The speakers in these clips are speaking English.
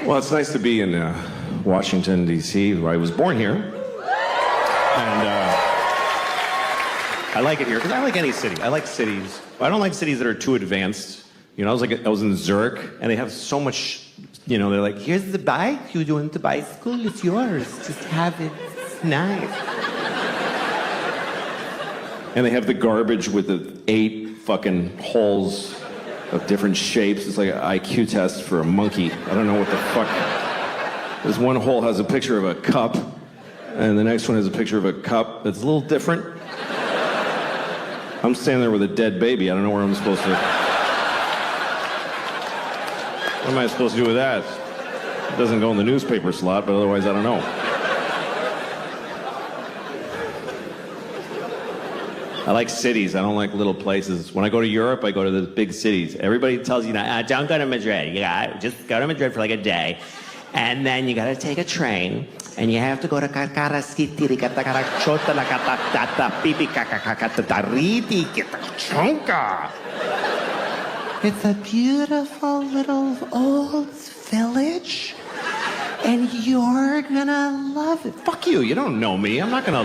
Well, it's nice to be in Washington, D.C., where I was born here. And I like it here, because I like any city. I like cities. I don't like cities that are too advanced. You know, I was in Zurich, and they have so much, you know, they're like, here's the bike, you want the bicycle, it's yours. Just have it, it's nice. And they have the garbage with the 8 fucking holes of different shapes. It's like an IQ test for a monkey. I don't know what the fuck. This one hole has a picture of a cup, and the next one has a picture of a cup that's a little different. I'm standing there with a dead baby. I don't know where I'm supposed to... What am I supposed to do with that? It doesn't go in the newspaper slot, but otherwise I don't know. I like cities. I don't like little places. When I go to Europe, I go to the big cities. Everybody tells you, don't go to Madrid. Just go to Madrid for like a day. And then you gotta take a train, and you have to go to It's a beautiful little old village, and you're gonna love it. Fuck you, you don't know me. I'm not gonna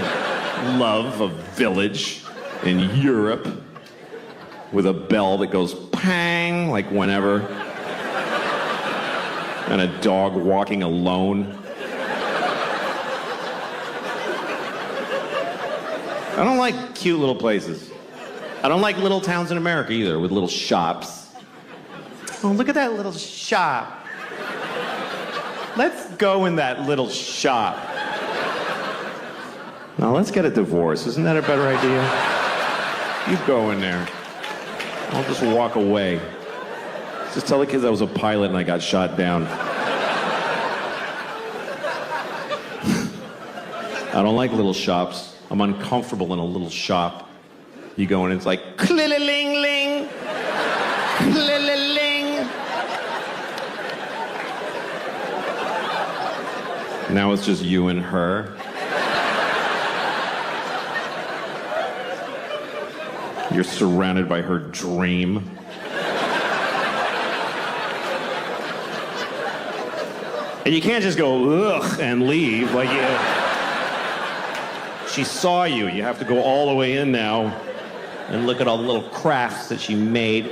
love a village in Europe with a bell that goes pang, like whenever, and a dog walking alone. I don't like cute little places. I don't like little towns in America either, with little shops. Oh, look at that little shop. Let's go in that little shop. Now let's get a divorce. Isn't that a better idea? You go in there. I'll just walk away. Just tell the kids I was a pilot and I got shot down. I don't like little shops. I'm uncomfortable in a little shop. You go in and it's like, clill-a-ling-ling, clill-a-ling. Now it's just you and her. You're surrounded by her dream. And you can't just go, ugh, and leave. Like, she saw you. You have to go all the way in now and look at all the little crafts that she made.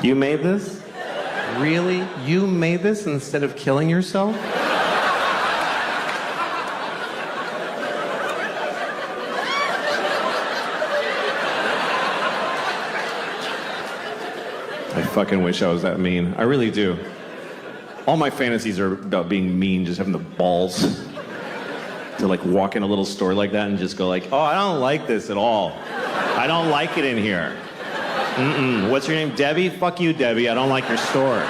You made this? Really? You made this instead of killing yourself? I fucking wish I was that mean. I really do. All my fantasies are about being mean, just having the balls to like walk in a little store like that and just go like, oh, I don't like this at all. I don't like it in here. Mm-mm. What's your name? Debbie? Fuck you, Debbie. I don't like your store.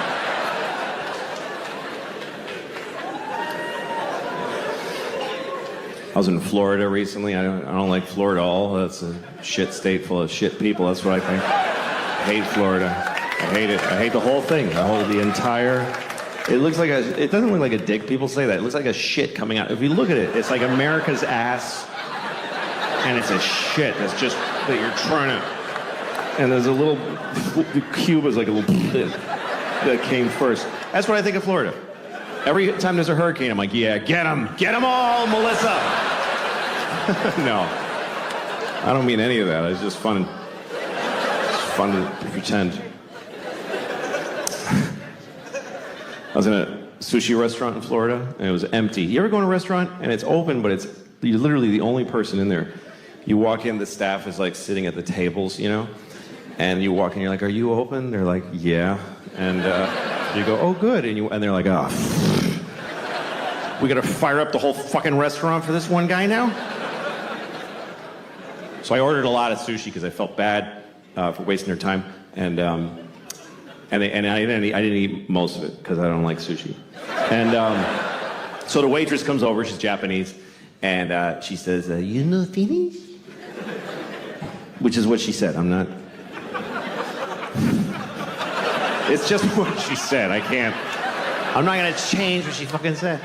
I was in Florida recently. I don't like Florida at all. That's a shit state full of shit people. That's what I think. I hate Florida. I hate it. I hate the whole thing. The entire... It looks like it doesn't look like a dick. People say that. It looks like a shit coming out. If you look at it, it's like America's ass. And it's a shit. That's just that you're trying to... And there's a little... Cuba's like a little... that came first. That's what I think of Florida. Every time there's a hurricane, I'm like, yeah, get them. Get them all, Melissa. No. I don't mean any of that. It's just fun. It's fun to pretend. I was in a sushi restaurant in Florida, and it was empty. You ever go in a restaurant, and it's open, but you're literally the only person in there. You walk in, the staff is like sitting at the tables, you know? And you walk in, you're like, are you open? They're like, yeah. And you go, oh, good. And they're like, oh, we gotta fire up the whole fucking restaurant for this one guy now? So I ordered a lot of sushi because I felt bad for wasting their time. And I didn't eat most of it because I don't like sushi. And so the waitress comes over, she's Japanese, and she says, you know Finnish? Which is what she said. I'm not... It's just what she said. I can't I'm not going to change what she fucking said.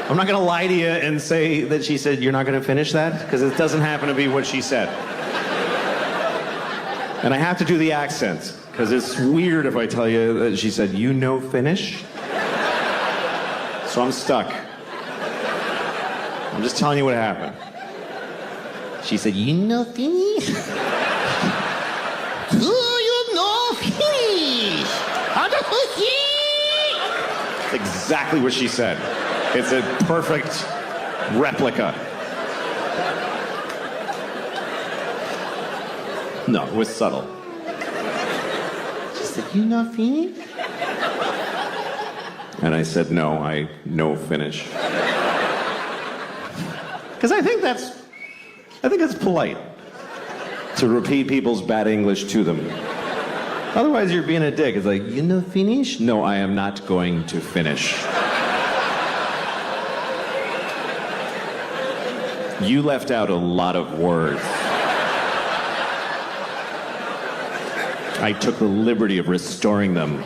I'm not going to lie to you and say that she said, you're not going to finish that? Because it doesn't happen to be what she said. And I have to do the accent, because it's weird if I tell you that she said, you know finish? So I'm stuck. I'm just telling you what happened. She said, you know finish? Do you know finish? That's exactly what she said. It's a perfect replica. No, it was subtle. She said, you know finish? And I said, no, I know finish. Because I think that's polite to repeat people's bad English to them. Otherwise, you're being a dick. It's like, you know finish? No, I am not going to finish. You left out a lot of words. I took the liberty of restoring them.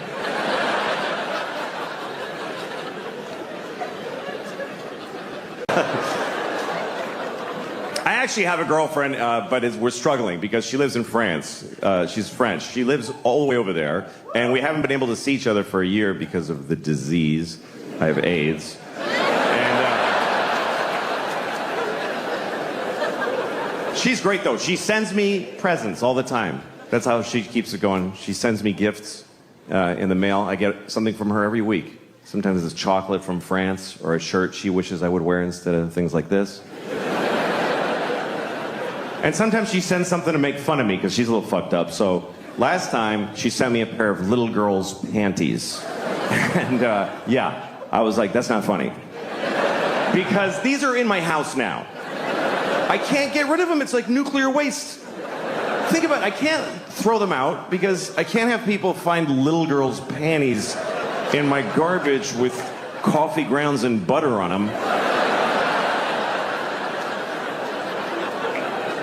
I actually have a girlfriend, but we're struggling because she lives in France. She's French. She lives all the way over there, and we haven't been able to see each other for a year because of the disease. I have AIDS. And she's great, though. She sends me presents all the time. That's how she keeps it going. She sends me gifts in the mail. I get something from her every week. Sometimes it's chocolate from France or a shirt she wishes I would wear instead of things like this. And sometimes she sends something to make fun of me because she's a little fucked up. So last time, she sent me a pair of little girl's panties. And yeah, I was like, that's not funny. Because these are in my house now. I can't get rid of them. It's like nuclear waste. Think about it. I can't throw them out because I can't have people find little girls' panties in my garbage with coffee grounds and butter on them.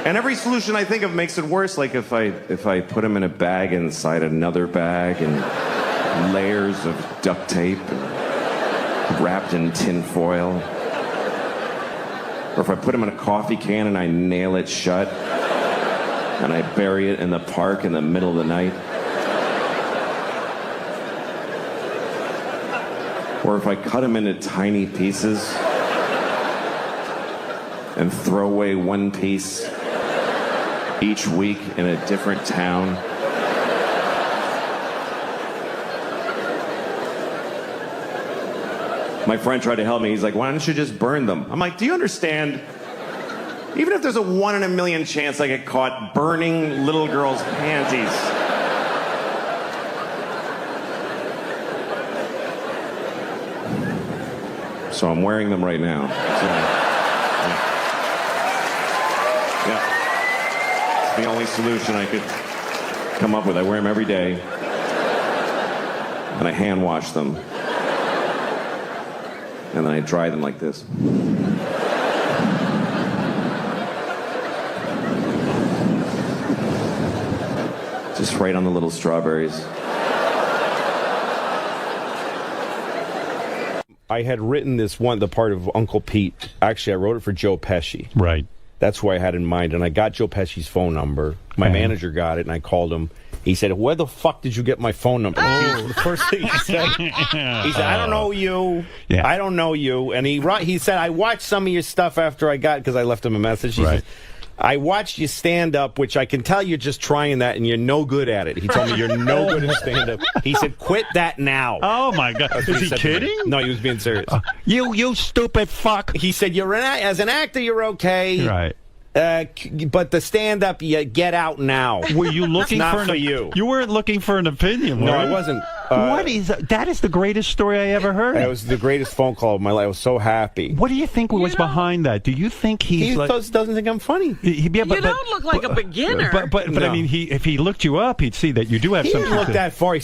And every solution I think of makes it worse. Like if I put them in a bag inside another bag and layers of duct tape and wrapped in tin foil. Or if I put them in a coffee can and I nail it shut. And I bury it in the park in the middle of the night. Or if I cut them into tiny pieces and throw away one piece each week in a different town. My friend tried to help me. He's like, why don't you just burn them? I'm like, do you understand? Even if there's a 1 in a million chance I get caught burning little girls' panties. So I'm wearing them right now. So, yeah. It's the only solution I could come up with. I wear them every day. And I hand wash them. And then I dry them like this. Just right on the little strawberries. I had written the part of Uncle Pete. Actually, I wrote it for Joe Pesci. Right. That's who I had in mind. And I got Joe Pesci's phone number. My manager got it, and I called him. He said, where the fuck did you get my phone number? The first thing he said, I don't know you. Yeah. I don't know you. And he said, I watched some of your stuff after I got, because I left him a message. He said, I watched you stand up, which I can tell you're just trying that, and you're no good at it. He told me you're no good at stand up. He said, quit that now. Oh, my God. Is he kidding? No, he was being serious. You stupid fuck. He said, as an actor, you're okay. Right. But the stand-up, you get out now. Were you looking for you? You weren't looking for an opinion, No, were you? I wasn't. What is that? Is the greatest story I ever heard. That was the greatest phone call of my life. I was so happy. What do you think was behind that? Do you think he doesn't think I'm funny? You don't look like a beginner. But no. I mean, if he looked you up, he'd see that you do have he some. He didn't look that far. He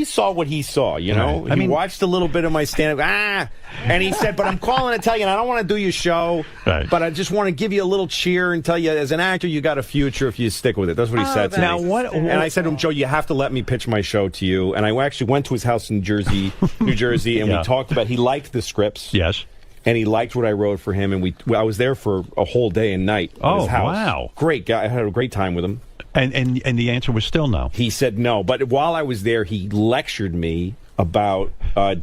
saw what he saw. You know. Right. He watched a little bit of my stand-up. And he said, "But I'm calling to tell you, and I don't want to do your show, but I just want to give you a little cheer and tell you, as an actor, you got a future if you stick with it." That's what he said to me. Now what? And I said to him, "Joe, you have to let me pitch my show to you." And I actually actually went to his house in New Jersey, and we talked about. He liked the scripts. Yes. And he liked what I wrote for him, and I was there for a whole day and night at his house. Wow. Great guy. I had a great time with him. And the answer was still no. He said no. But while I was there, he lectured me about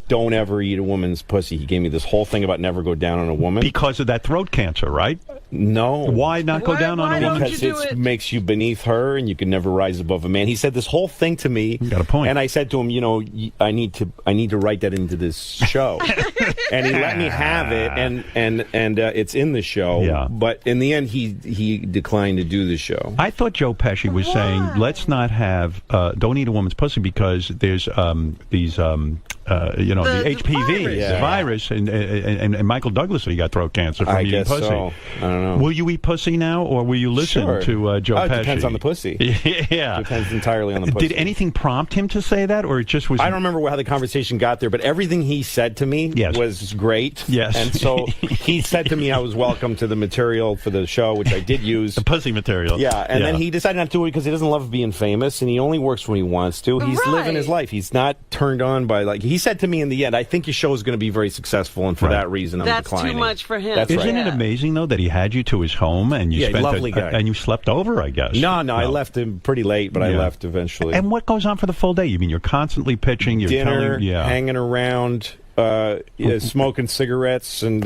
don't ever eat a woman's pussy. He gave me this whole thing about never go down on a woman. Because of that throat cancer, right? No. Why not go down on a woman? Because it makes you beneath her, and you can never rise above a man. He said this whole thing to me. You got a point. And I said to him, you know, I need to write that into this show. And he let me have it, and it's in the show. Yeah. But in the end, he declined to do the show. I thought Joe Pesci was saying, let's not have, don't eat a woman's pussy because there's these, the HPV, the virus, and Michael Douglas, he got throat cancer from eating pussy. So. I don't know. Will you eat pussy now, or will you listen to Joe Pesci? It depends on the pussy. Yeah. It depends entirely on the pussy. Did anything prompt him to say that, or it just was... I don't remember how the conversation got there, but everything he said to me was great. Yes. And so he said to me I was welcome to the material for the show, which I did use. The pussy material. Yeah, and then he decided not to do it because he doesn't love being famous, and he only works when he wants to. He's living his life. He's not turned on by, he said to me in the end, I think your show is going to be very successful, and for that reason I'm declining. That's too much for him. That's Isn't it amazing, though, that he had you to his home, and you spent lovely guy. And you slept over, I guess? No, I left him pretty late, but I left eventually. And what goes on for the full day? You mean you're constantly pitching, you're dinner, telling... hanging around... smoking cigarettes, and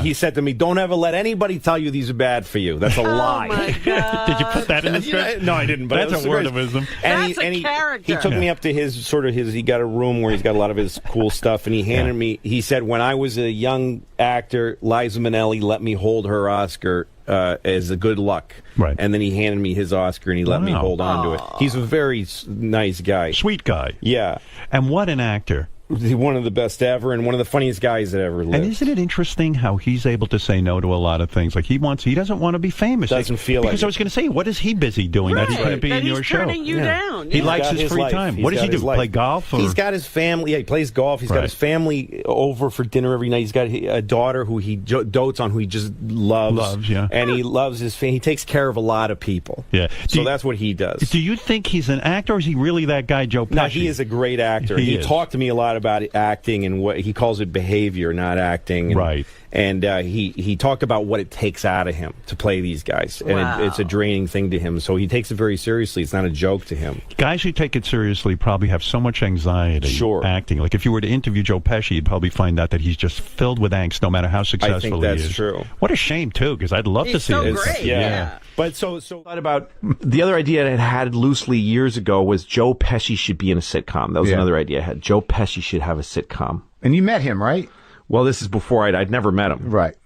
he said to me, "Don't ever let anybody tell you these are bad for you. That's a lie." My God. Did you put that in the script? No, I didn't. But that's a word of wisdom. That's a character. He took me up to his he got a room where he's got a lot of his cool stuff, and he handed me. He said, "When I was a young actor, Liza Minnelli let me hold her Oscar." As a good luck, right? And then he handed me his Oscar, and he let me hold on to it. He's a very nice guy, sweet guy. Yeah, and what an actor. One of the best ever, and one of the funniest guys that ever lived. And isn't it interesting how he's able to say no to a lot of things? Like he doesn't want to be famous. Doesn't feel like. Because I was going to say, what is he busy doing that he couldn't be in your show? Turning you down. He likes his free time. What does he do? Play golf? Or? He's got his family. Yeah, he plays golf. He's got his family over for dinner every night. He's got a daughter who he dotes on, who he just loves. And he loves his family. He takes care of a lot of people. Yeah. So that's what he does. Do you think he's an actor, or is he really that guy, Joe Pesci? No, he is a great actor. He talked to me a lot about acting and what he calls it behavior, not acting. And, right. And he talked about what it takes out of him to play these guys. And it's a draining thing to him. So he takes it very seriously. It's not a joke to him. Guys who take it seriously probably have so much anxiety acting. Like if you were to interview Joe Pesci, you'd probably find out that he's just filled with angst no matter how successful he is. I think that's true. What a shame, too, because I'd love to see it. Great. Yeah. But so thought about the other idea I had loosely years ago was Joe Pesci should be in a sitcom. That was another idea I had. Joe Pesci should have a sitcom. And you met him, right? Well, this is before I'd never met him. Right.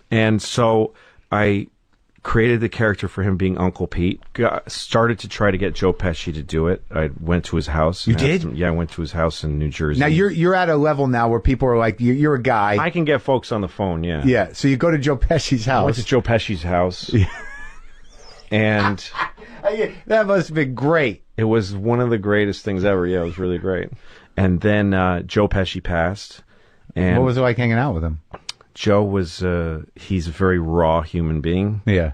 And so I created the character for him being Uncle Pete. Started to try to get Joe Pesci to do it. I went to his house. You did? I went to his house in New Jersey. Now you're at a level now where people are like, you're a guy. I can get folks on the phone, yeah. Yeah, so you go to Joe Pesci's house. I went to Joe Pesci's house. And that must have been great. It was one of the greatest things ever. Yeah, it was really great. And then Joe Pesci passed. And what was it like hanging out with him? Joe was, he's a very raw human being. Yeah.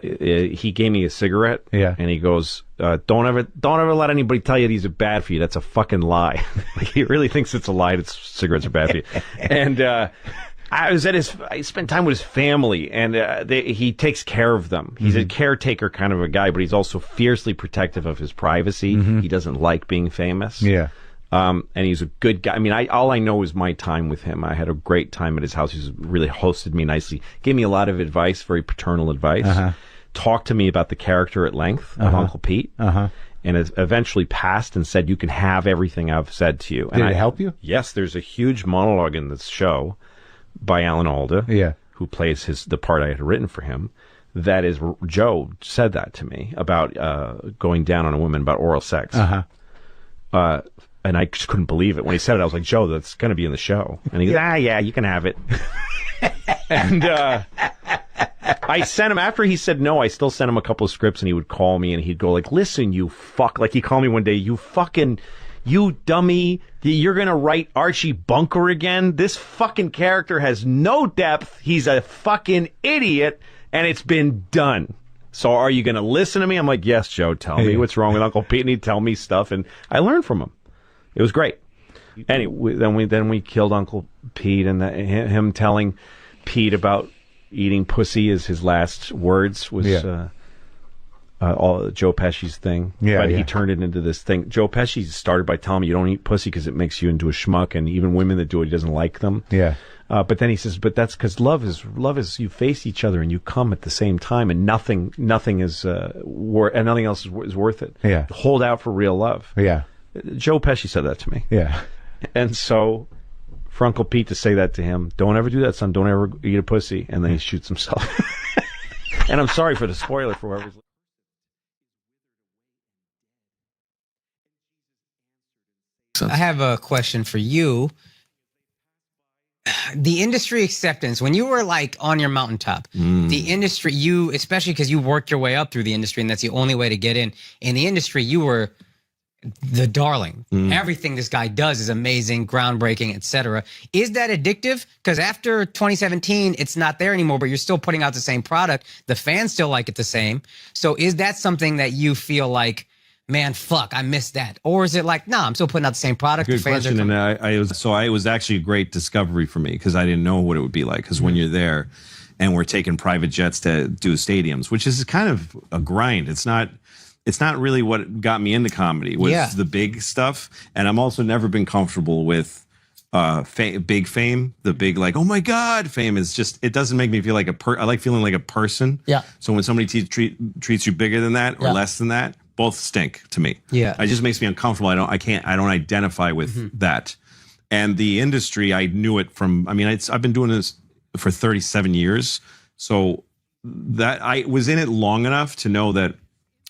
He gave me a cigarette. Yeah. And he goes, don't ever let anybody tell you these are bad for you. That's a fucking lie. Like, he really thinks it's a lie that cigarettes are bad for you. And, I spent time with his family, and he takes care of them. He's a caretaker kind of a guy, but he's also fiercely protective of his privacy. He doesn't like being famous. Yeah. And he's a good guy. I mean, all I know is my time with him. I had a great time at his house. He's really hosted me nicely. Gave me a lot of advice, very paternal advice. Talked to me about the character at length of Uncle Pete. And eventually passed and said, you can have everything I've said to you. And Did it help you? Yes, there's a huge monologue in this show by Alan Alda, who plays the part I had written for him. That is, Joe said that to me about going down on a woman, about oral sex. And I just couldn't believe it. When he said it, I was like, Joe, that's going to be in the show. And he goes, yeah, you can have it. And I sent him, after he said no, I still sent him a couple of scripts, and he would call me, and he'd go like, listen, you fuck. Like, he called me one day, you dummy, you're going to write Archie Bunker again? This fucking character has no depth. He's a fucking idiot, and it's been done. So are you going to listen to me? I'm like, yes, Joe, tell me what's wrong with Uncle Pete. And he'd tell me stuff, and I learned from him. It was great. Anyway, then we killed Uncle Pete, and him telling Pete about eating pussy is his last words was all Joe Pesci's thing. Yeah, but yeah. he turned it into this thing. Joe Pesci started by telling me you don't eat pussy because it makes you into a schmuck, and even women that do it, he doesn't like them. Yeah. But then he says, but that's because love is you face each other and you come at the same time, and nothing is and nothing else is worth it. Yeah. Hold out for real love. Yeah. Joe Pesci said that to me. Yeah. And so for Uncle Pete to say that to him, don't ever do that, son. Don't ever eat a pussy. And then he shoots himself. And I'm sorry for the spoiler for whoever's. I have a question for you. The industry acceptance, when you were like on your mountaintop, the industry, you, especially because you worked your way up through the industry and that's the only way to get in the industry, you were the darling. Everything this guy does is amazing, groundbreaking, etc. Is that addictive? Because after 2017, it's not there anymore, but you're still putting out the same product. The fans still like it the same. So is that something that you feel like, man, fuck, I missed that? Or is it like, nah, I'm still putting out the same product. Good the fans question. are And it was actually a great discovery for me because I didn't know what it would be like. Because when you're there and we're taking private jets to do stadiums, which is kind of a grind. It's not really what got me into comedy was the big stuff. And I'm also never been comfortable with big fame. The big, like, oh my God, fame is just, it doesn't make me feel like I like feeling like a person. Yeah. So when somebody treats you bigger than that or less than that, both stink to me. Yeah. It just makes me uncomfortable. I don't identify with that. And the industry, I knew it from, I've been doing this for 37 years. So that I was in it long enough to know that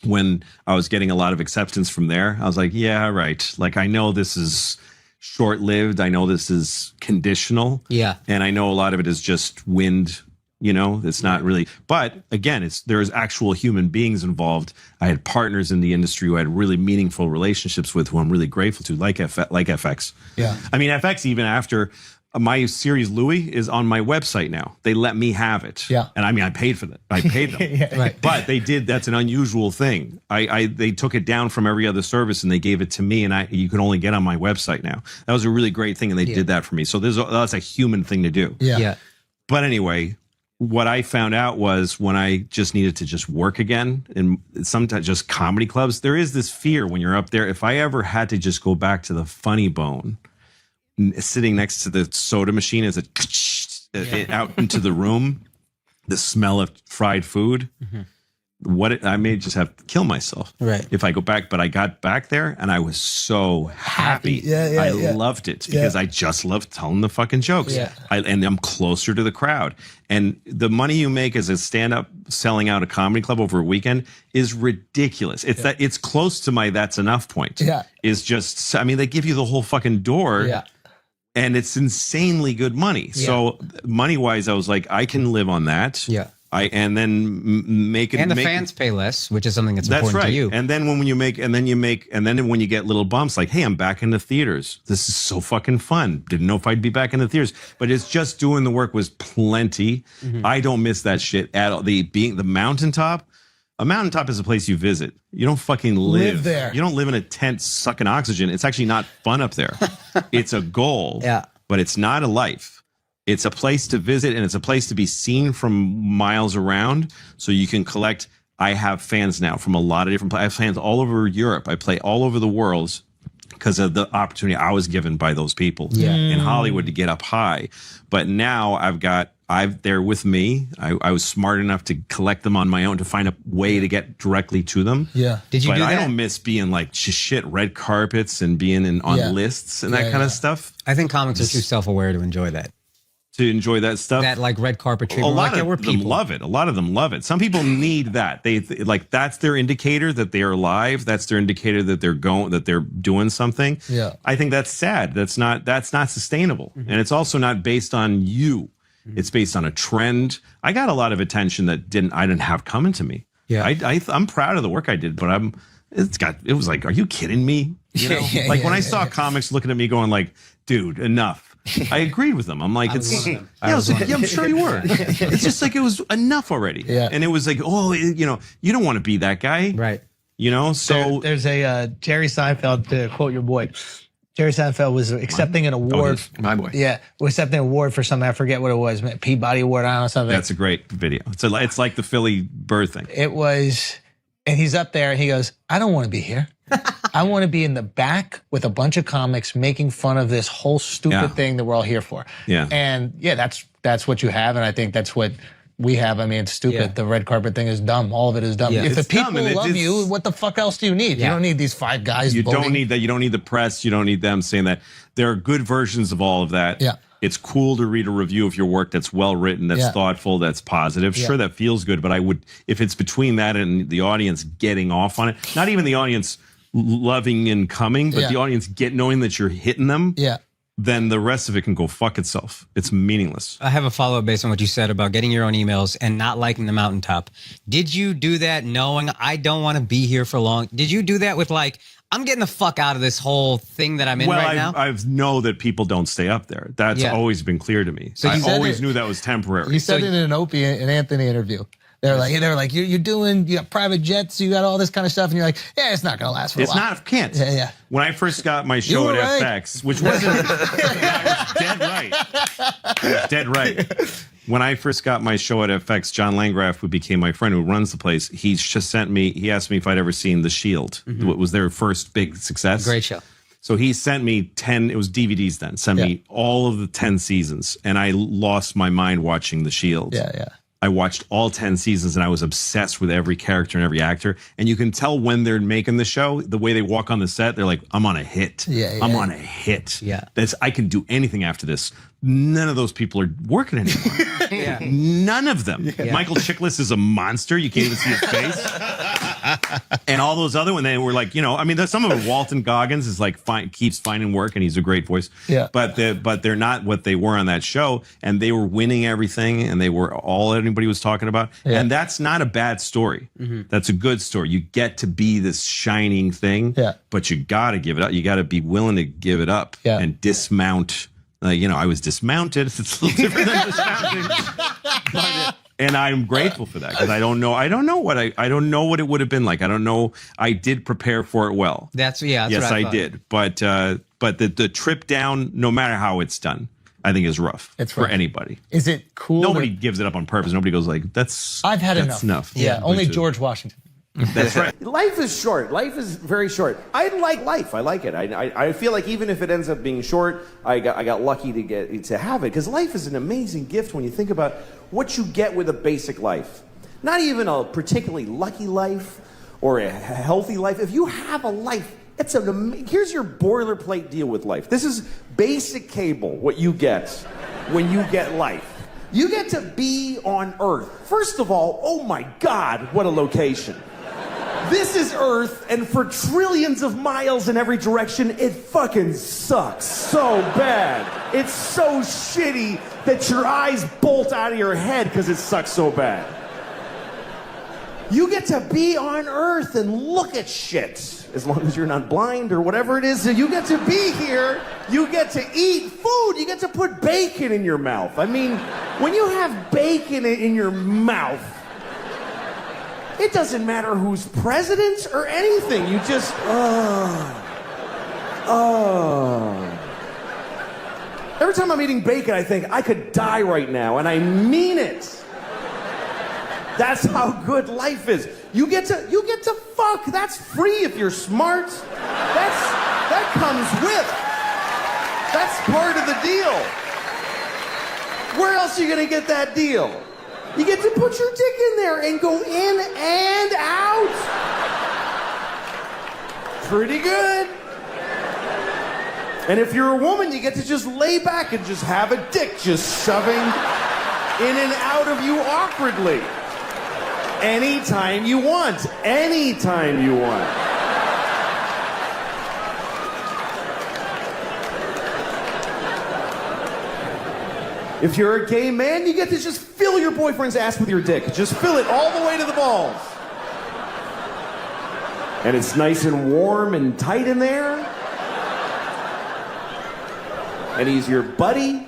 when I was getting a lot of acceptance from there, I was like, yeah, right. Like, I know this is short-lived. I know this is conditional. Yeah. And I know a lot of it is just wind. It's not really, but again, there's actual human beings involved. I had partners in the industry who I had really meaningful relationships with, who I'm really grateful to, like FX. Yeah. FX, even after my series Louie is on my website now. They let me have it. Yeah. And I paid for that. I paid them. Right. But that's an unusual thing. They took it down from every other service and they gave it to me, and you can only get on my website now. That was a really great thing, and they did that for me. So that's a human thing to do. Yeah. But anyway, what I found out was when I just needed to just work again, and sometimes just comedy clubs, there is this fear when you're up there. If I ever had to just go back to the Funny Bone, sitting next to the soda machine as it out into the room, the smell of fried food, I may just have to kill myself if I go back. But I got back there and I was so happy. I loved it because I just loved telling the fucking jokes. And I'm closer to the crowd. And the money you make as a stand-up selling out a comedy club over a weekend is ridiculous. It's that it's close to my that's enough point. Is just, they give you the whole fucking door. And it's insanely good money. So money-wise, I was like, I can live on that. And then make it. And the fans pay less, which is something that's important right. to you. And then when you get little bumps, like, hey, I'm back in the theaters. This is so fucking fun. Didn't know if I'd be back in the theaters, but it's just doing the work was plenty. I don't miss that shit at all. The mountaintop. A mountaintop is a place you visit. You don't fucking live there. You don't live in a tent sucking oxygen. It's actually not fun up there. It's a goal, but it's not a life. It's a place to visit, and it's a place to be seen from miles around, so you can collect. I have fans now from a lot of different places. I have fans all over Europe. I play all over the world because of the opportunity I was given by those people in Hollywood to get up high. But now they're with me. I was smart enough to collect them on my own to find a way to get directly to them. Did you do that? I don't miss being like shit red carpets and being on lists and that kind of stuff. I think comics are too self-aware to enjoy that. To enjoy that stuff, that like red carpet treatment. A lot of them love it. A lot of them love it. Some people need that. They like that's their indicator that they are alive. That's their indicator that they're doing something. I think that's sad. That's not sustainable, and it's also not based on you. It's based on a trend. I got a lot of attention that I didn't have coming to me. I'm proud of the work I did, but it was like, are you kidding me? When I saw comics looking at me going like, dude, enough. I agreed with them. I'm like, I'm sure you were. It's just like, it was enough already. And it was like, you don't want to be that guy. Right. So there's a Jerry Seinfeld, to quote your boy, Jerry Seinfeld was accepting an award. My boy. Yeah, was accepting an award for something. I forget what it was. Peabody Award, I don't know, something. That's a great video. It's like the Philly bird thing. It was, and he's up there and he goes, I don't want to be here. I want to be in the back with a bunch of comics making fun of this whole stupid thing that we're all here for. Yeah. And yeah, that's what you have. And I think that's what we have. I mean, it's stupid. Yeah. The red carpet thing is dumb. All of it is dumb. Yeah. If the It's dumb, people and love you, what the fuck else do you need? You don't need these 5 guys You voting. don't need that. You don't need the press. You don't need them saying that. There are good versions of all of that. Yeah. It's cool to read a review of your work that's well written, that's thoughtful, that's positive. Yeah. Sure, that feels good, but I would, if it's between that and the audience getting off on it, not even the audience loving and coming, but the audience knowing that you're hitting them. Yeah. Then the rest of it can go fuck itself. It's meaningless. I have a follow-up based on what you said about getting your own emails and not liking the mountaintop. Did you do that knowing I don't want to be here for long? Did you do that with like, I'm getting the fuck out of this whole thing that I'm in right now? I know that people don't stay up there. That's always been clear to me. So I you said always knew that was temporary. You said it in an Opie and Anthony interview. They're like, you got private jets, you got all this kind of stuff, and you're like, yeah, it's not gonna last for a while. It's not, can't. Yeah, yeah. When I first got my show were at right. FX, which wasn't dead right. Dead right. When I first got my show at FX, John Landgraf, who became my friend who runs the place, he just he asked me if I'd ever seen The Shield. What was their first big success. Great show. So he sent me 10, it was DVDs then, sent me all of the 10 seasons, and I lost my mind watching The Shield. Yeah, yeah. I watched all 10 seasons and I was obsessed with every character and every actor. And you can tell when they're making the show, the way they walk on the set, they're like, I'm on a hit. I'm on a hit. Yeah. I can do anything after this. None of those people are working anymore. None of them. Michael Chiklis is a monster. You can't even see his face. And all those other ones, they were like, there's some of them. Walton Goggins is like keeps finding work and he's a great voice. Yeah. But they're not what they were on that show. And they were winning everything and they were all anybody was talking about. Yeah. And that's not a bad story. That's a good story. You get to be this shining thing, but you got to give it up. You got to be willing to give it up and dismount. I was dismounted. It's a little different than dismounting. And I'm grateful for that because I don't know what it would have been like. I don't know. I did prepare for it well. That's yes, what I thought. did. But the trip down, no matter how it's done, I think is rough for anybody. Is it cool? Nobody gives it up on purpose. Nobody goes like, I've had enough. Yeah, only George Washington. That's right. Life is short. Life is very short. I like life. I like it. I feel like even if it ends up being short, I got lucky to have it because life is an amazing gift when you think about what you get with a basic life. Not even a particularly lucky life or a healthy life. If you have a life, here's your boilerplate deal with life. This is basic cable, what you get when you get life. You get to be on Earth. First of all, oh my God, what a location. This is Earth, and for trillions of miles in every direction, it fucking sucks so bad. It's so shitty that your eyes bolt out of your head because it sucks so bad. You get to be on Earth and look at shit, as long as you're not blind or whatever it is. So you get to be here, you get to eat food, you get to put bacon in your mouth. I mean, when you have bacon in your mouth, it doesn't matter who's president or anything. You just, Every time I'm eating bacon, I think I could die right now, and I mean it. That's how good life is. You get to fuck. That's free if you're smart. That comes with. That's part of the deal. Where else are you gonna get that deal? You get to put your dick in there and go in and out. Pretty good. And if you're a woman, you get to just lay back and just have a dick just shoving in and out of you awkwardly. Anytime you want. Anytime you want. If you're a gay man, you get to just fill your boyfriend's ass with your dick. Just fill it all the way to the balls. And it's nice and warm and tight in there. And he's your buddy.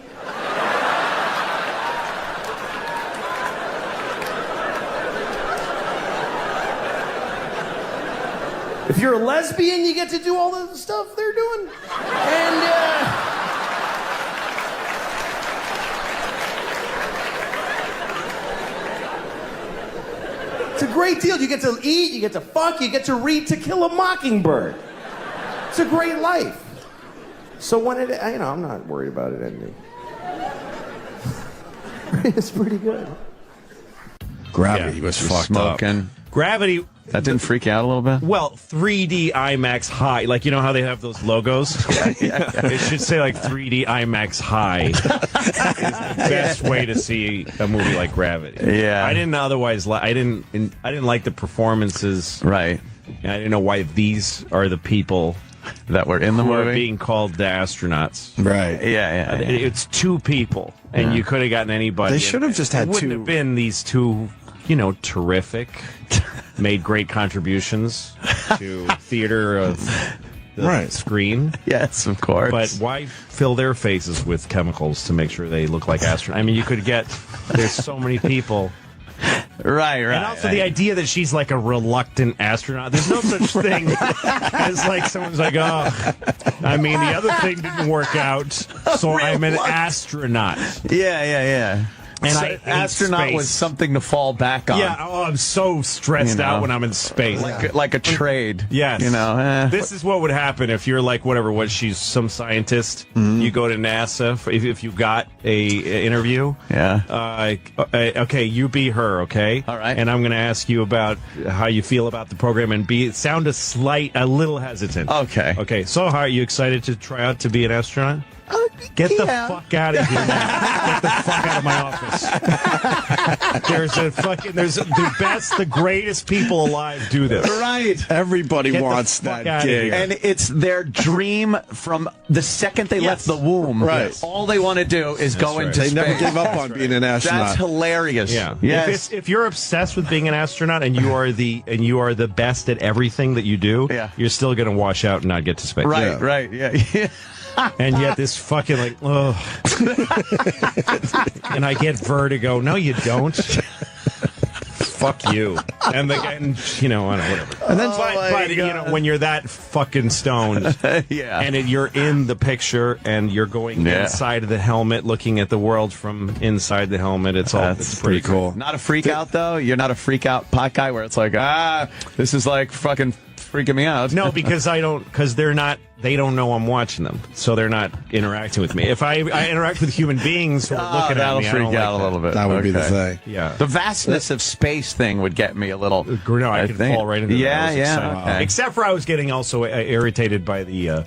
If you're a lesbian, you get to do all the stuff they're doing. And, it's a great deal. You get to eat, you get to fuck, you get to read To Kill a Mockingbird. It's a great life. So when it, I'm not worried about it ending. It's pretty good. Gravity was fucked smoking. up. Gravity. That didn't freak you out a little bit? Well, 3D IMAX High. Like, you know how they have those logos? It should say, like, 3D IMAX High. Is the best way to see a movie like Gravity. Yeah. I didn't otherwise I didn't like the performances. Right. And I didn't know why these are the people that were in the who movie are being called the astronauts. Right. Yeah. It's two people, and you could have gotten anybody. They should have just had It wouldn't two. have been these two, terrific, made great contributions to theater of the screen. Yes, of course. But why fill their faces with chemicals to make sure they look like astronauts? I mean, you could get. There's so many people. Right. And also the idea that she's like a reluctant astronaut. There's no such thing as like someone's like, oh, I mean, the other thing didn't work out, so I'm an astronaut. Yeah. And so I hate astronaut space. was something to fall back on. Yeah, I'm so stressed out when I'm in space. Like a trade. Yes. This is what would happen if you're like, she's some scientist. You go to NASA if you got a interview. Yeah. Okay, you be her, okay? All right. And I'm going to ask you about how you feel about the program and sound a little hesitant. Okay. Okay, so how are you excited to try out to be an astronaut? Get the fuck out of here now. Get the fuck out of my office. There's the greatest people alive do this. Right. Everybody Get the wants fuck that outta gig. here. And it's their dream from the second they left the womb. Right. All they want to do is go into They space. never gave up on being an astronaut. That's hilarious. Yeah. Yes. If you're obsessed with being an astronaut and you are the best at everything that you do, you're still going to wash out and not get to space. Right. Yeah. And yet this fucking like, ugh. And I get vertigo. No, you don't. Fuck you. And I don't know, whatever. And then, but when you're that fucking stoned, and you're in the picture, and you're going inside of the helmet, looking at the world from inside the helmet, it's pretty cool. Not a freak out though. You're not a freak out pot guy where it's like, this is like fucking freaking me out. No, because they don't know I'm watching them, so they're not interacting with me. If I interact with human beings who are looking at me, that'll freak out a little bit. That would be the thing. Yeah. The vastness of space thing would get me a little. No, I could fall right into that. Yeah. Okay. Except for I was getting also irritated by the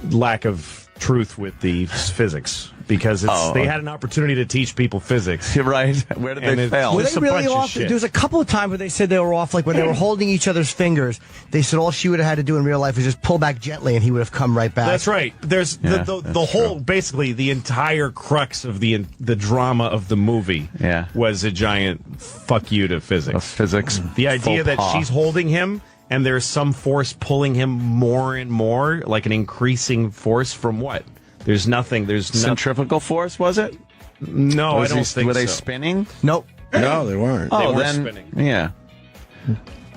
lack of truth with the physics. Because they had an opportunity to teach people physics. Right. Where did they fail? Were they really off? There was a couple of times where they said they were off, like when they were holding each other's fingers. They said all she would have had to do in real life was just pull back gently and he would have come right back. That's right. There's the whole, basically, the entire crux of the drama of the movie was a giant fuck you to physics. The idea that she's holding him and there's some force pulling him more and more, like an increasing force from what? There's nothing. Centrifugal force, was it? No, I don't think so. Were they spinning? Nope. No, they weren't. Oh, they were then spinning. Yeah.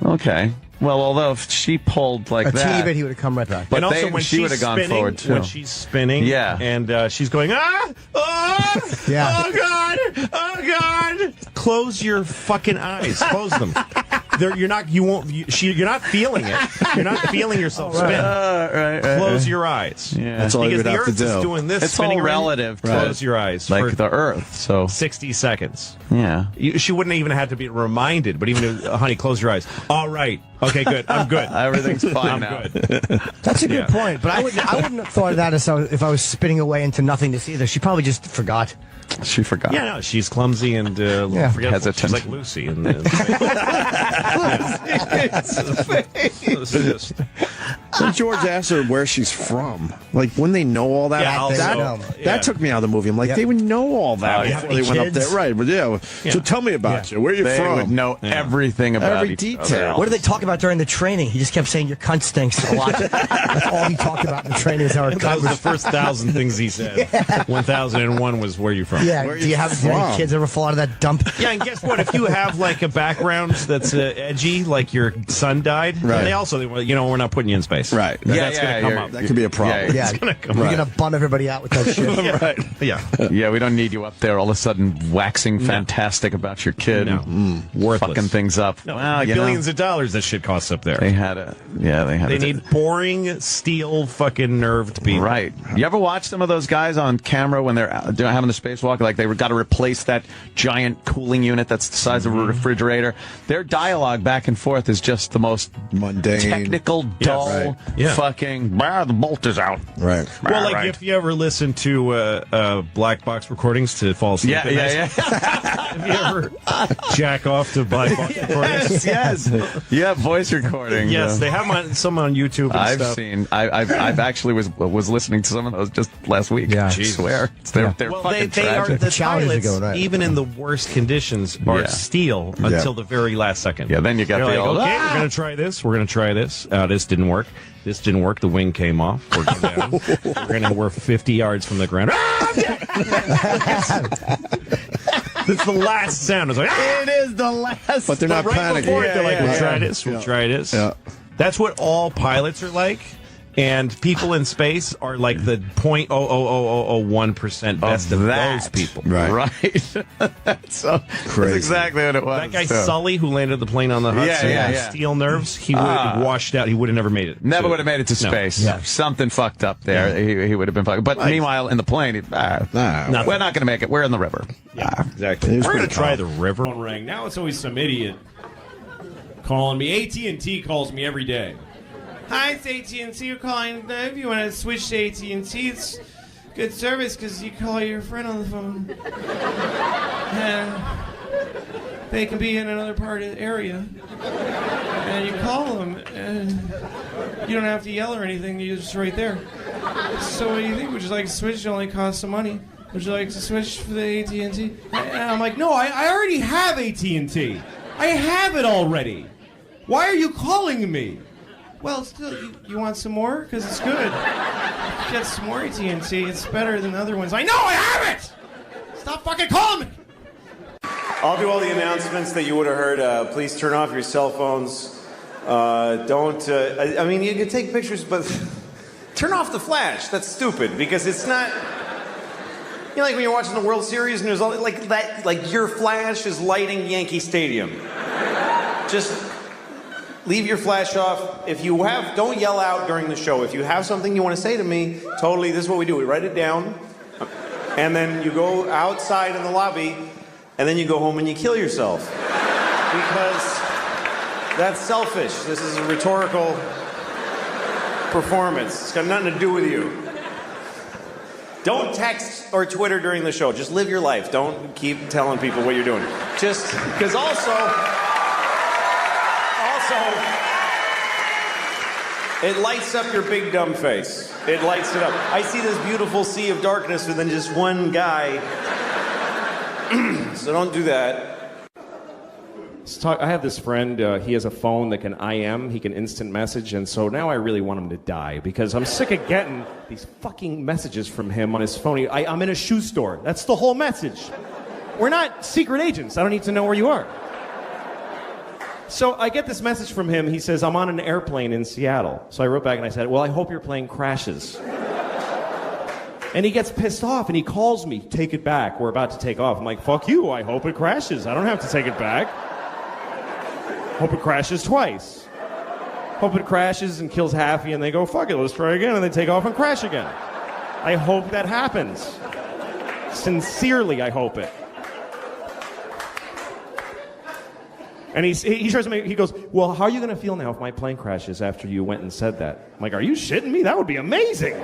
Okay. Well, although if she pulled like a that, teeny bit, he would have come right back. But and also, when she would have gone forward too. When she's spinning, and she's going, Yeah. oh God, close your fucking eyes, close them. You're not feeling it. You're not feeling yourself spin. Right. Close your eyes. Yeah. That's all you Because would the have Earth to do. is doing this. It's spinning all around. relative. Close your eyes. Like for the Earth. So 60 seconds. Yeah. She wouldn't even have to be reminded, but even if, honey, close your eyes. All right. Okay, good. I'm good. Everything's fine now. I'm good. That's a good point, but I wouldn't have thought of that if I was spinning away into nothingness either. She probably just forgot. She forgot. Yeah, no, she's clumsy and forgetful. Hesitant. She's like Lucy. And Then George asked her where she's from. Like, when they know all that, that took me out of the movie. I'm like, they would know all that before they went up there. Right, but so tell me about you. Where are you They from? would know everything about Every each detail. other. What did they talk about during the training? He just kept saying, your cunt stinks a lot. That's all he talked about in the training is how it that was the first 1,000 things he said. 1,001 was where you from. Yeah, Where do you have from? any kids ever fall out of that dump? Yeah, and guess what? If you have like a background that's edgy, like your son died, Right. they also, we're not putting you in space. Right. That's going to come up. That could be a problem. Yeah, It's gonna come we're up. gonna bum everybody out with that shit. Right. Yeah. Yeah, we don't need you up there all of a sudden waxing fantastic about your kid and Worthless. fucking things up. No, Well, billions of dollars that shit costs up there. They had a They need boring, steel, fucking nerved people. Right. You ever watch some of those guys on camera when they're having the spacewalk? Like they got to replace that giant cooling unit that's the size of a refrigerator. Their dialogue back and forth is just the most mundane, technical, dull, fucking. The bolt is out. Right. Well, if you ever listen to black box recordings to fall asleep, have you ever jack off to black box recordings? Yes. Yeah, voice recording. Yes, they have some on YouTube. And I've stuff. seen. I've actually was listening to some of those just last week. Yeah. I swear. They're fucking they are tragic. the Challenges pilots, ago, right. even in the worst conditions, are steel until the very last second. Yeah, then you got They're the like, old, okay, we're gonna try this. We're gonna try this. This didn't work. This didn't work. The wing came off. We're going down. We're 50 yards from the ground. It's the last sound. It's like, It is the last. But they're not right panicking. before it, they're like, we'll Yeah. try this. We'll try this. Yeah. That's what all pilots are like. And people in space are like the 0.00001% best of those people. Right. That's so Crazy. That's exactly what it was. That guy too. Sully, who landed the plane on the Hudson, yeah. steel nerves, he would have washed out. He would have never made it. Never would have made it to space. Yeah. Something fucked up there. He would have been fucked. But meanwhile, in the plane, we're not going to make it. We're in the river. Exactly. We're going to try the river. Phone rang. Now it's always some idiot calling me. AT&T calls me every day. Hi, it's AT&T. You're calling. If you want to switch to AT&T, it's good service because you call your friend on the phone. And they can be in another part of the area. And you call them, and you don't have to yell or anything. You're just right there. So what do you think? Would you like to switch? It only costs some money. Would you like to switch for the AT&T? And I'm like, no, I already have AT&T. I have it already. Why are you calling me? Well, still, you want some more? Because it's good. Get some more AT&T. It's better than other ones. I know, I have it! Stop fucking calling me! I'll do all the announcements that you would have heard. Please turn off your cell phones. Don't... I mean, you can take pictures, but turn off the flash. That's stupid, because it's not... You know, like when you're watching the World Series and there's all... Like your flash is lighting Yankee Stadium. Just... leave your flash off. If you have, don't yell out during the show. If you have something you want to say to me, totally, this is what we do. We write it down, and then you go outside in the lobby, and then you go home and you kill yourself. Because that's selfish. This is a rhetorical performance. It's got nothing to do with you. Don't text or Twitter during the show. Just live your life. Don't keep telling people what you're doing. Just, because also, it lights up your big dumb face. It lights it up. I see this beautiful sea of darkness with then just one guy. So don't do that. I have this friend, he has a phone that can IM, he can instant message, and so now I really want him to die because I'm sick of getting these fucking messages from him on his phone. I'm in a shoe store. That's the whole message. We're not secret agents. I don't need to know where you are. So I get this message from him. He says, I'm on an airplane in Seattle. So I wrote back and I said, well, I hope your plane crashes. And he gets pissed off and he calls me, take it back. We're about to take off. I'm like, fuck you. I hope it crashes. I don't have to take it back. Hope it crashes twice. Hope it crashes and kills Haffy and they go, fuck it, let's try again. And they take off and crash again. I hope that happens. Sincerely, I hope it. And he tries to make, he goes, well, how are you going to feel now if my plane crashes after you went and said that? I'm like, are you shitting me? That would be amazing.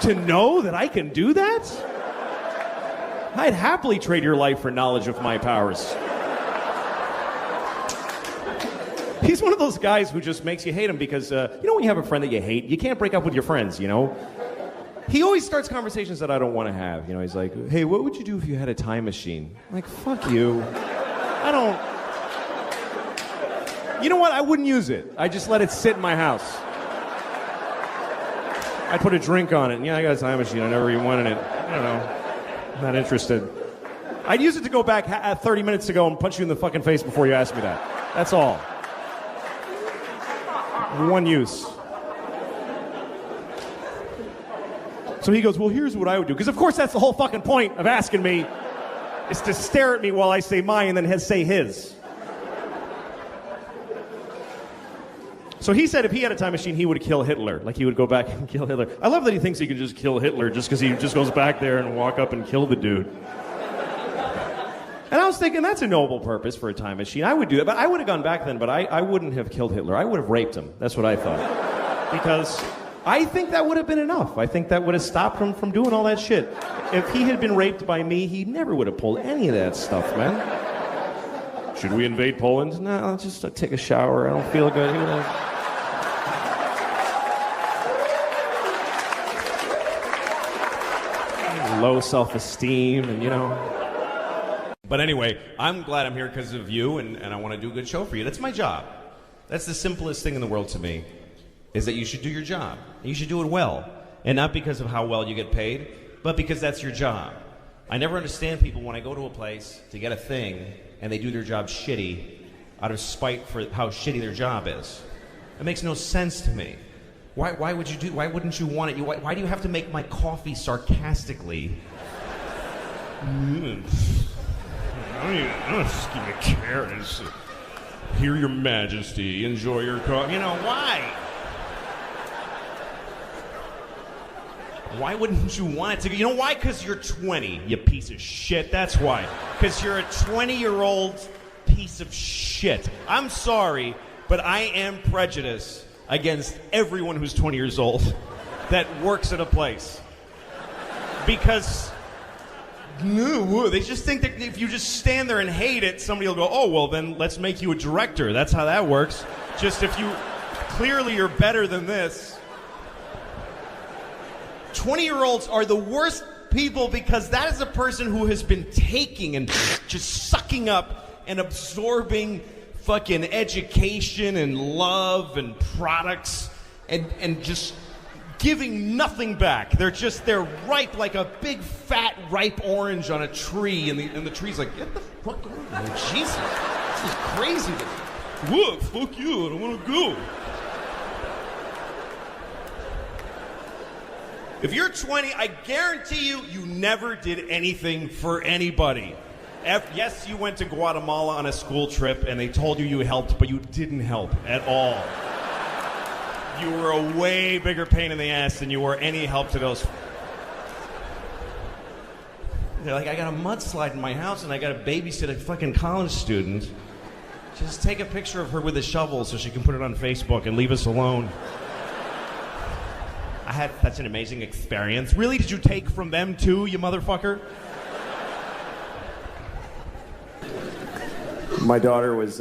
To know that I can do that? I'd happily trade your life for knowledge of my powers. He's one of those guys who just makes you hate him because, you know when you have a friend that you hate, you can't break up with your friends, you know? He always starts conversations that I don't want to have. You know, he's like, hey, what would you do if you had a time machine? I'm like, fuck you. I don't... You know what? I wouldn't use it. I just let it sit in my house. I'd put a drink on it. Yeah, I got a time machine. I never even wanted it. I don't know. Not interested. I'd use it to go back 30 minutes ago and punch you in the fucking face before you asked me that. That's all. One use. So he goes, well, here's what I would do. Because, of course, that's the whole fucking point of asking me, is to stare at me while I say mine and then say his. So he said if he had a time machine, he would kill Hitler. Like, he would go back and kill Hitler. I love that he thinks he can just kill Hitler just because he just goes back there and walk up and kill the dude. And I was thinking, that's a noble purpose for a time machine. I would do that, but I would have gone back then, but I wouldn't have killed Hitler. I would have raped him. That's what I thought. Because I think that would have been enough. I think that would have stopped him from doing all that shit. If he had been raped by me, he never would have pulled any of that stuff, man. Should we invade Poland? No, I'll just take a shower. I don't feel good. He would have... Low self-esteem and, you know. But anyway, I'm glad I'm here because of you, and I want to do a good show for you. That's my job. That's the simplest thing in the world to me, is that you should do your job. You should do it well. And not because of how well you get paid, but because that's your job. I never understand people when I go to a place to get a thing, and they do their job shitty out of spite for how shitty their job is. It makes no sense to me. Why wouldn't you want it? Why do you have to make my coffee sarcastically? Just give me a carrot. Hear your majesty. Enjoy your coffee. You know, why? Why wouldn't you want it to? You know why? Because you're 20, you piece of shit. That's why. Because you're a 20-year-old piece of shit. I'm sorry, but I am prejudiced against everyone who's 20 years old that works at a place. Because they just think that if you just stand there and hate it, somebody will go, oh, well, then let's make you a director. That's how that works. Just if you, clearly you're better than this. 20-year-olds are the worst people because that is a person who has been taking and just sucking up and absorbing fucking education and love and products and just giving nothing back. They're ripe like a big fat ripe orange on a tree, and the tree's like, get the fuck over here. Jesus, this is crazy. What? Fuck you, I don't want to go. If you're 20, I guarantee you never did anything for anybody. Yes, you went to Guatemala on a school trip and they told you helped, but you didn't help at all. You were a way bigger pain in the ass than you were any help to those. They're like, I got a mudslide in my house and I got to babysit a fucking college student. Just take a picture of her with a shovel so she can put it on Facebook and leave us alone. I had such an amazing experience. Really? Did you take from them too, you motherfucker? My daughter was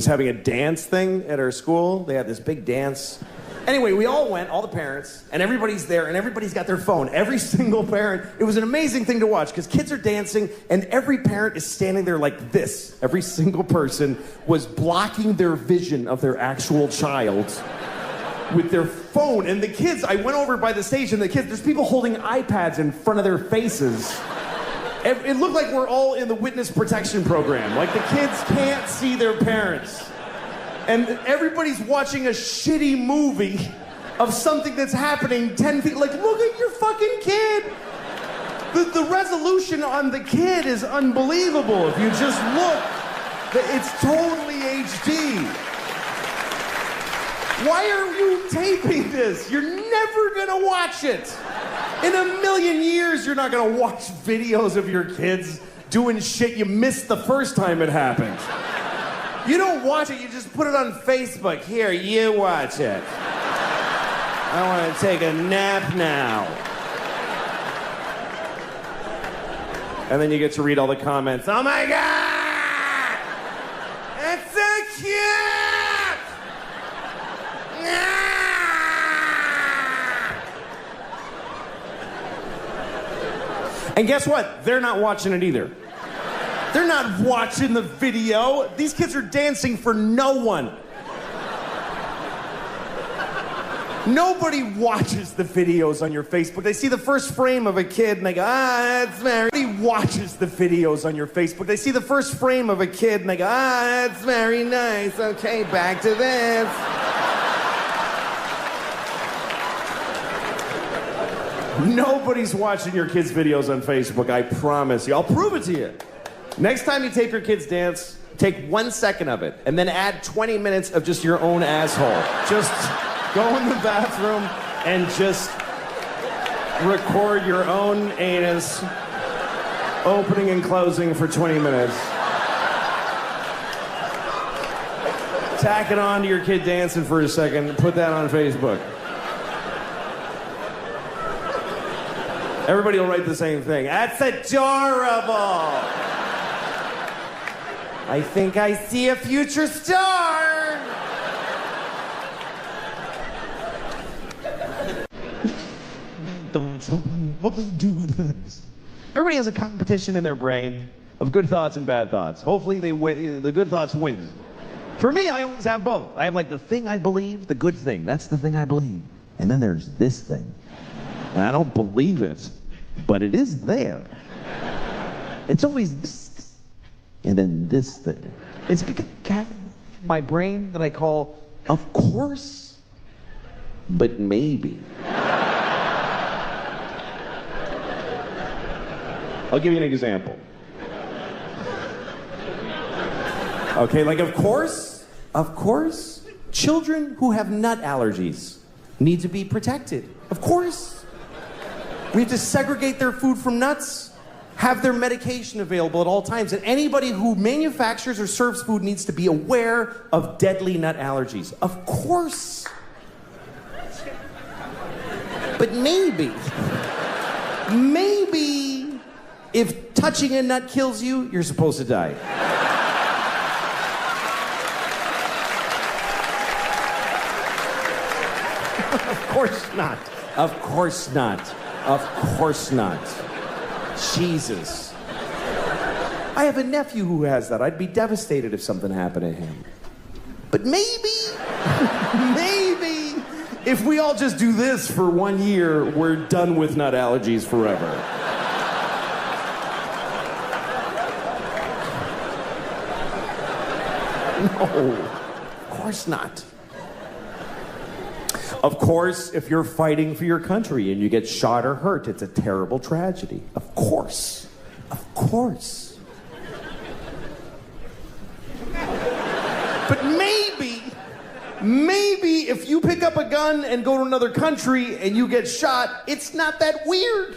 having a dance thing at her school. They had this big dance. Anyway, we all went, all the parents, and everybody's there, and everybody's got their phone. Every single parent. It was an amazing thing to watch, because kids are dancing, and every parent is standing there like this. Every single person was blocking their vision of their actual child with their phone. And the kids, I went over by the stage, and the kids, there's people holding iPads in front of their faces. It looked like we're all in the witness protection program. Like the kids can't see their parents. And everybody's watching a shitty movie of something that's happening 10 feet. Like, look at your fucking kid. The resolution on the kid is unbelievable. If you just look, it's totally HD. Why are you taping this? You're never gonna watch it. In a million years, you're not gonna watch videos of your kids doing shit you missed the first time it happened. You don't watch it, you just put it on Facebook. Here, you watch it. I want to take a nap now. And then you get to read all the comments. Oh my God! It's so cute! And guess what? They're not watching it either. They're not watching the video. These kids are dancing for no one. Nobody watches the videos on your Facebook. They see the first frame of a kid and they go, that's very... Nobody watches the videos on your Facebook. They see the first frame of a kid and they go, that's very nice. Okay, back to this. Nobody's watching your kids' videos on Facebook, I promise you. I'll prove it to you. Next time you tape your kids dance, take 1 second of it, and then add 20 minutes of just your own asshole. Just go in the bathroom and just record your own anus opening and closing for 20 minutes. Tack it on to your kid dancing for a second, put that on Facebook. Everybody will write the same thing. That's adorable. I think I see a future star. Everybody has a competition in their brain of good thoughts and bad thoughts. Hopefully they win, the good thoughts win. For me, I always have both. I have like the thing I believe, the good thing. That's the thing I believe. And then there's this thing. And I don't believe it, but it is there. It's always this, and then this thing. It's because my brain that I call, of course, but maybe. I'll give you an example. Okay, like of course, children who have nut allergies need to be protected. Of course. We have to segregate their food from nuts, have their medication available at all times, and anybody who manufactures or serves food needs to be aware of deadly nut allergies. Of course. But maybe, if touching a nut kills you, you're supposed to die. Of course not. Of course not. Of course not. Jesus. I have a nephew who has that. I'd be devastated if something happened to him. But maybe, if we all just do this for 1 year, we're done with nut allergies forever. No, of course not. Of course, if you're fighting for your country and you get shot or hurt, it's a terrible tragedy. Of course. Of course. But maybe if you pick up a gun and go to another country and you get shot, it's not that weird.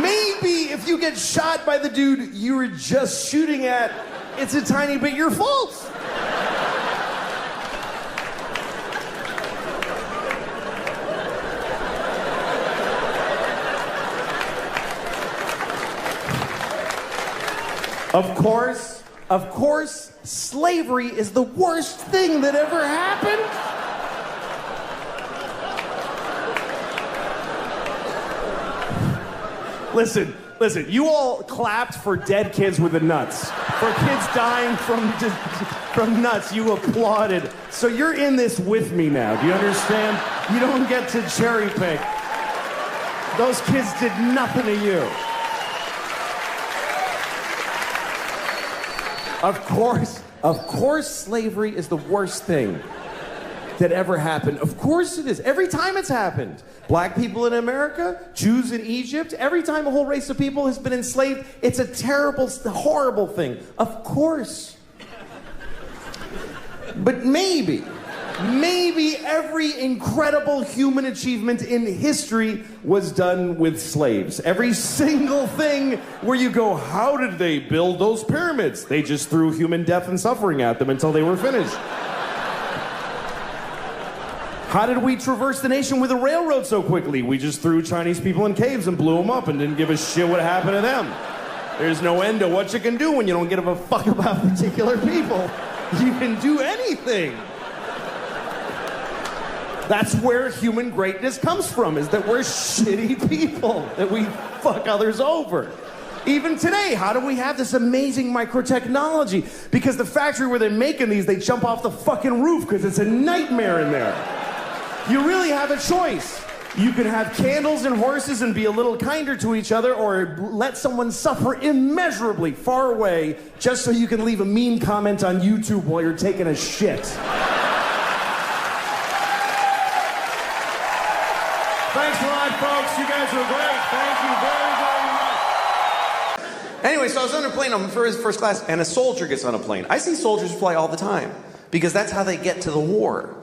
Maybe if you get shot by the dude you were just shooting at, it's a tiny bit your fault. Of course, slavery is the worst thing that ever happened. Listen, you all clapped for dead kids with the nuts. For kids dying from nuts, you applauded. So you're in this with me now, do you understand? You don't get to cherry pick. Those kids did nothing to you. Of course, slavery is the worst thing that ever happened. Of course it is. Every time it's happened. Black people in America, Jews in Egypt, every time a whole race of people has been enslaved, it's a terrible, horrible thing. Of course. But maybe every incredible human achievement in history was done with slaves. Every single thing where you go, how did they build those pyramids? They just threw human death and suffering at them until they were finished. How did we traverse the nation with a railroad so quickly? We just threw Chinese people in caves and blew them up and didn't give a shit what happened to them. There's no end to what you can do when you don't give a fuck about particular people. You can do anything. That's where human greatness comes from, is that we're shitty people, that we fuck others over. Even today, how do we have this amazing microtechnology? Because the factory where they're making these, they jump off the fucking roof because it's a nightmare in there. You really have a choice. You can have candles and horses and be a little kinder to each other, or let someone suffer immeasurably far away just so you can leave a mean comment on YouTube while you're taking a shit. Thanks a lot, folks. You guys were great. Thank you very, very much. Anyway, so I was on a plane on first class, and a soldier gets on a plane. I see soldiers fly all the time because that's how they get to the war.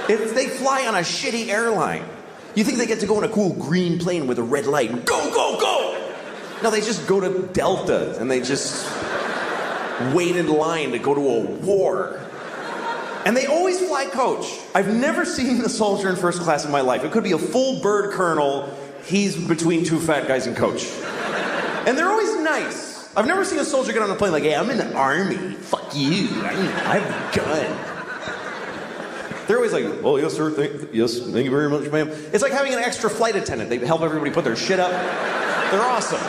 They fly on a shitty airline. You think they get to go in a cool green plane with a red light and go, go, go? No, they just go to Delta and they just wait in line to go to a war. And they always fly coach. I've never seen a soldier in first class in my life. It could be a full bird colonel. He's between two fat guys in coach. And they're always nice. I've never seen a soldier get on a plane like, hey, I'm in the army. Fuck you. I have a gun. They're always like, oh, yes, sir. Thank you very much, ma'am. It's like having an extra flight attendant. They help everybody put their shit up. They're awesome.